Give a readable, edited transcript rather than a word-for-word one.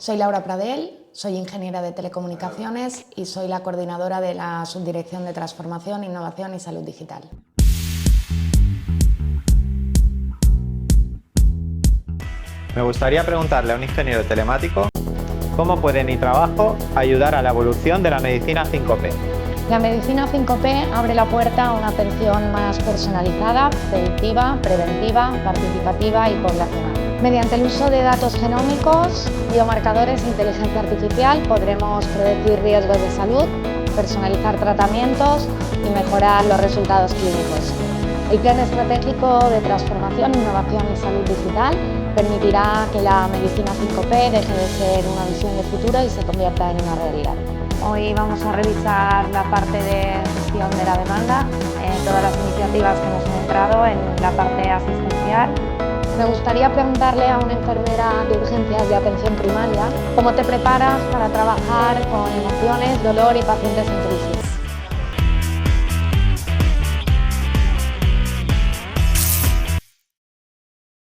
Soy Laura Pradell, soy ingeniera de telecomunicaciones y soy la coordinadora de la Subdirección de Transformación, Innovación y Salud Digital. Me gustaría preguntarle a un ingeniero telemático cómo puede mi trabajo ayudar a la evolución de la medicina 5P. La medicina 5P abre la puerta a una atención más personalizada, predictiva, preventiva, participativa y poblacional. Mediante el uso de datos genómicos, biomarcadores e inteligencia artificial podremos predecir riesgos de salud, personalizar tratamientos y mejorar los resultados clínicos. El Plan Estratégico de Transformación, Innovación y Salud Digital permitirá que la medicina 5P deje de ser una visión de futuro y se convierta en una realidad. Hoy vamos a revisar la parte de gestión de la demanda, todas las iniciativas que hemos centrado en la parte asistencial. Me gustaría preguntarle a una enfermera de urgencias de atención primaria cómo te preparas para trabajar con emociones, dolor y pacientes en crisis.